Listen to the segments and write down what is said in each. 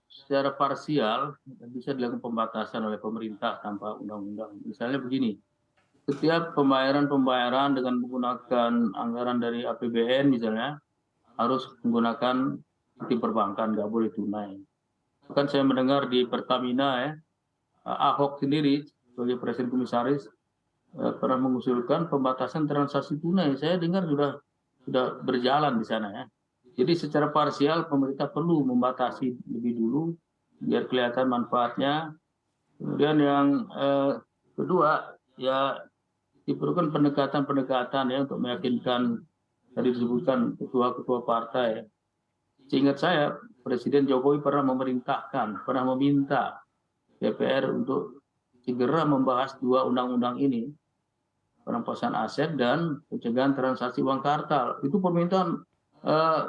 secara parsial bisa dilakukan pembatasan oleh pemerintah tanpa undang-undang. Misalnya begini, setiap pembayaran-pembayaran dengan menggunakan anggaran dari APBN misalnya harus menggunakan sistem perbankan, nggak boleh tunai. Bahkan saya mendengar di Pertamina ya, Ahok sendiri sebagai presiden komisaris pernah mengusulkan pembatasan transaksi tunai. Saya dengar sudah berjalan di sana ya. Jadi secara parsial pemerintah perlu membatasi lebih dulu biar kelihatan manfaatnya. Kemudian yang kedua ya diperlukan pendekatan-pendekatan ya untuk meyakinkan tadi disebutkan ketua-ketua partai. Ya. Seingat saya Presiden Jokowi pernah meminta DPR untuk segera membahas dua undang-undang ini, perampasan aset dan pencegahan transaksi uang kartal. Itu permintaan eh,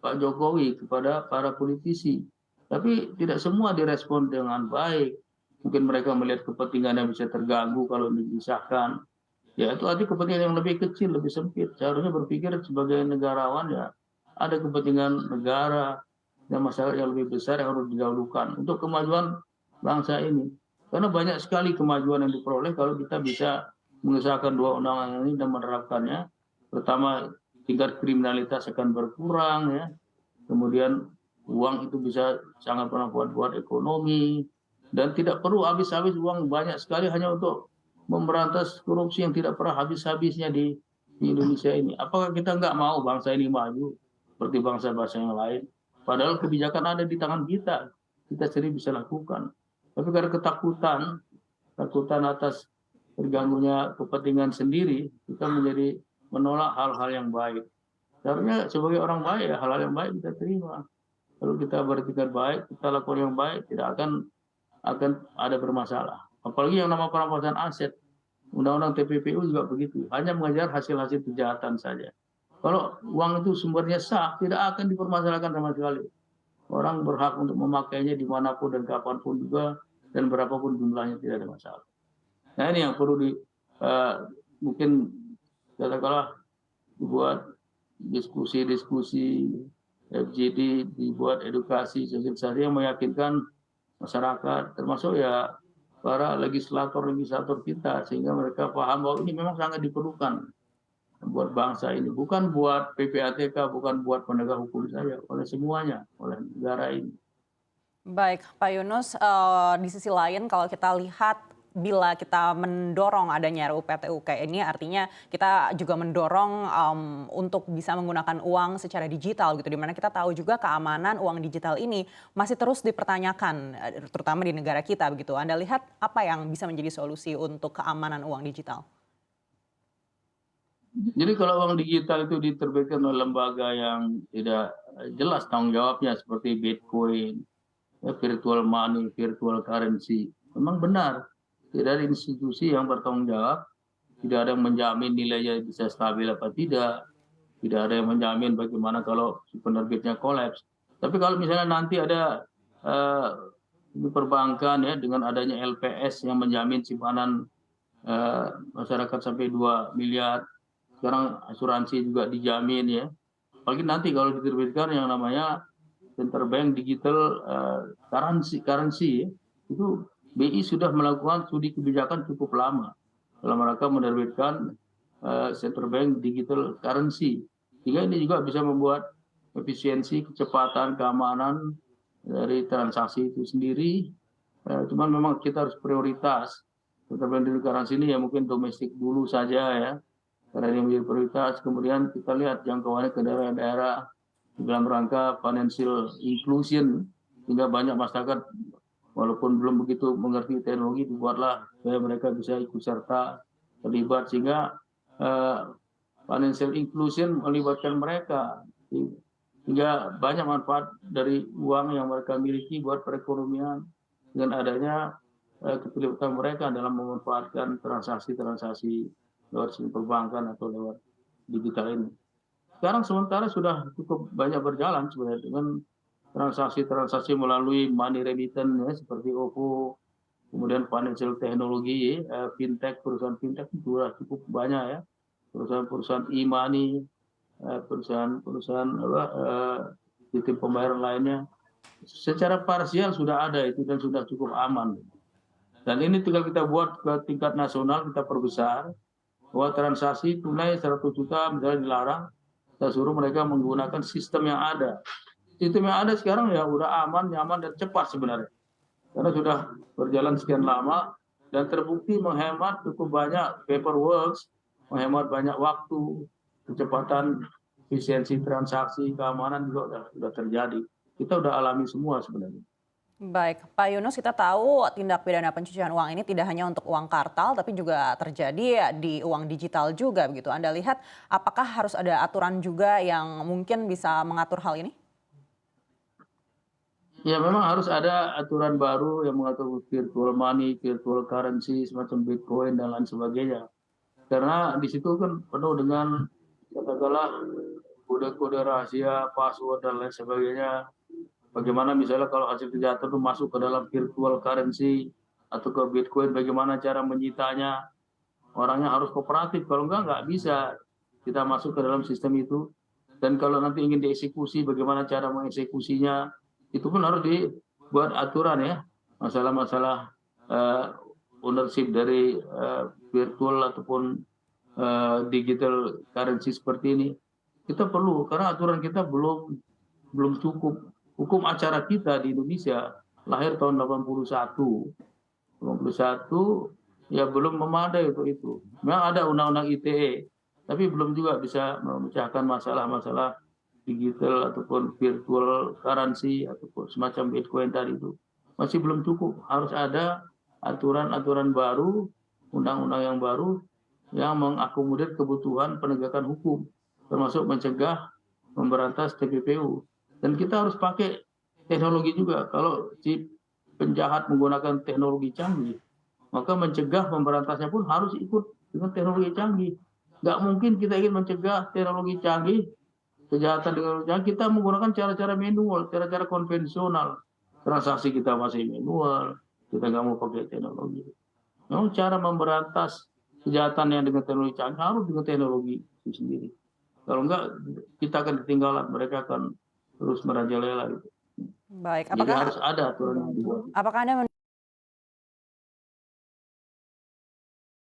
Pak Jokowi kepada para politisi. Tapi tidak semua direspon dengan baik. Mungkin mereka melihat kepentingan yang bisa terganggu kalau disahkan. Ya itu arti kepentingan yang lebih kecil, lebih sempit. Seharusnya berpikir sebagai negarawan ya ada kepentingan negara dan masyarakat yang lebih besar yang harus didahulukan untuk kemajuan bangsa ini. Karena banyak sekali kemajuan yang diperoleh kalau kita bisa mengesahkan dua undang-undang ini dan menerapkannya. Pertama, tingkat kriminalitas akan berkurang ya. Kemudian uang itu bisa sangat bermanfaat buat ekonomi dan tidak perlu habis-habis uang banyak sekali hanya untuk memberantas korupsi yang tidak pernah habis-habisnya di Indonesia ini. Apakah kita nggak mau bangsa ini maju seperti bangsa-bangsa yang lain? Padahal kebijakan ada di tangan kita sendiri bisa lakukan. Tapi karena ketakutan atas terganggunya kepentingan sendiri, kita menjadi menolak hal-hal yang baik. Seharusnya sebagai orang baik ya hal-hal yang baik kita terima. Kalau kita bertindak baik, kita lakukan yang baik, tidak akan ada bermasalah. Apalagi yang nama perampasan aset, undang-undang TPPU juga begitu, hanya mengejar hasil-hasil kejahatan saja. Kalau uang itu sumbernya sah, tidak akan dipermasalahkan sama sekali. Orang berhak untuk memakainya dimanapun dan kapanpun juga, dan berapapun jumlahnya tidak ada masalah. Nah ini yang perlu mungkin katakanlah dibuat diskusi-diskusi FGD, dibuat edukasi sosialisasi yang meyakinkan masyarakat termasuk ya para legislator kita sehingga mereka paham bahwa ini memang sangat diperlukan buat bangsa ini, bukan buat PPATK, bukan buat penegak hukum saja, oleh semuanya, oleh negara ini. Baik, Pak Yunus, di sisi lain kalau kita lihat bila kita mendorong adanya RUU PTUK ini artinya kita juga mendorong untuk bisa menggunakan uang secara digital gitu, di mana kita tahu juga keamanan uang digital ini masih terus dipertanyakan, terutama di negara kita begitu. Anda lihat apa yang bisa menjadi solusi untuk keamanan uang digital? Jadi kalau uang digital itu diterbitkan oleh lembaga yang tidak jelas tanggung jawabnya seperti Bitcoin, ya, virtual money, virtual currency, memang benar tidak ada institusi yang bertanggung jawab, tidak ada yang menjamin nilainya bisa stabil apa tidak ada yang menjamin bagaimana kalau si penerbitnya kolaps. Tapi kalau misalnya nanti ada eh, di perbankan ya dengan adanya LPS yang menjamin simpanan masyarakat sampai 2 miliar, sekarang asuransi juga dijamin ya. Apalagi nanti kalau diterbitkan yang namanya Interbank Digital Currency ya, itu BI sudah melakukan studi kebijakan cukup lama dalam rangka menerbitkan Central Bank Digital Currency. Sehingga ini juga bisa membuat efisiensi, kecepatan, keamanan dari transaksi itu sendiri. Cuman memang kita harus prioritas. Central Bank Digital Currency ini ya mungkin domestik dulu saja ya, karena ini menjadi prioritas. Kemudian kita lihat jangkauannya ke daerah-daerah dalam rangka financial inclusion, sehingga banyak masyarakat walaupun belum begitu mengerti teknologi dibuatlah supaya mereka bisa ikut serta terlibat sehingga financial inclusion melibatkan mereka sehingga banyak manfaat dari uang yang mereka miliki buat perekonomian dengan adanya keterlibatan mereka dalam memanfaatkan transaksi-transaksi lewat sistem perbankan atau lewat digital ini. Sekarang sementara sudah cukup banyak berjalan sebenarnya dengan transaksi-transaksi melalui money remittance ya, seperti OVO, kemudian financial technology, fintech, perusahaan fintech itu sudah cukup banyak ya, perusahaan-perusahaan e-money, perusahaan-perusahaan sistem pembayaran lainnya. Secara parsial sudah ada itu dan sudah cukup aman. Dan ini tinggal kita buat ke tingkat nasional, kita perbesar, bahwa transaksi tunai 100 juta misalnya dilarang, kita suruh mereka menggunakan sistem yang ada. Sistem yang ada sekarang ya udah aman, nyaman, dan cepat sebenarnya. Karena sudah berjalan sekian lama dan terbukti menghemat cukup banyak paperwork, menghemat banyak waktu, kecepatan, efisiensi transaksi, keamanan juga sudah terjadi. Kita udah alami semua sebenarnya. Baik, Pak Yunus, kita tahu tindak pidana pencucian uang ini tidak hanya untuk uang kartal, tapi juga terjadi di uang digital juga begitu. Anda lihat apakah harus ada aturan juga yang mungkin bisa mengatur hal ini? Ya memang harus ada aturan baru yang mengatur virtual money, virtual currency, semacam Bitcoin dan lain sebagainya. Karena di situ kan penuh dengan katakanlah kode-kode rahasia, password dan lain sebagainya. Bagaimana misalnya kalau hasil kejahatan itu masuk ke dalam virtual currency atau ke Bitcoin, bagaimana cara menyitanya? Orangnya harus kooperatif, kalau nggak bisa kita masuk ke dalam sistem itu. Dan kalau nanti ingin dieksekusi, bagaimana cara mengeksekusinya, itu pun harus dibuat aturan ya. Masalah-masalah ownership dari virtual ataupun digital currency seperti ini, kita perlu, karena aturan kita belum cukup. Hukum acara kita di Indonesia lahir tahun 81, ya belum memadai untuk itu. Memang ada undang-undang ITE, tapi belum juga bisa memecahkan masalah-masalah digital ataupun virtual currency ataupun semacam Bitcoin tadi itu. Masih belum cukup, harus ada aturan-aturan baru, undang-undang yang baru yang mengakomodir kebutuhan penegakan hukum, termasuk mencegah, memberantas TPPU. Dan kita harus pakai teknologi juga. Kalau si penjahat menggunakan teknologi canggih, maka mencegah memberantasnya pun harus ikut dengan teknologi canggih. Nggak mungkin kita ingin mencegah teknologi canggih, kejahatan dengan canggih, kita menggunakan cara-cara manual, cara-cara konvensional. Transaksi kita masih manual, kita nggak mau pakai teknologi. Memang cara memberantas kejahatan yang dengan teknologi canggih harus dengan teknologi itu sendiri. Kalau enggak, kita akan ketinggalan, mereka akan terus merajalela gitu. Baik, Jadi harus ada aturan yang dibuat. apakah Anda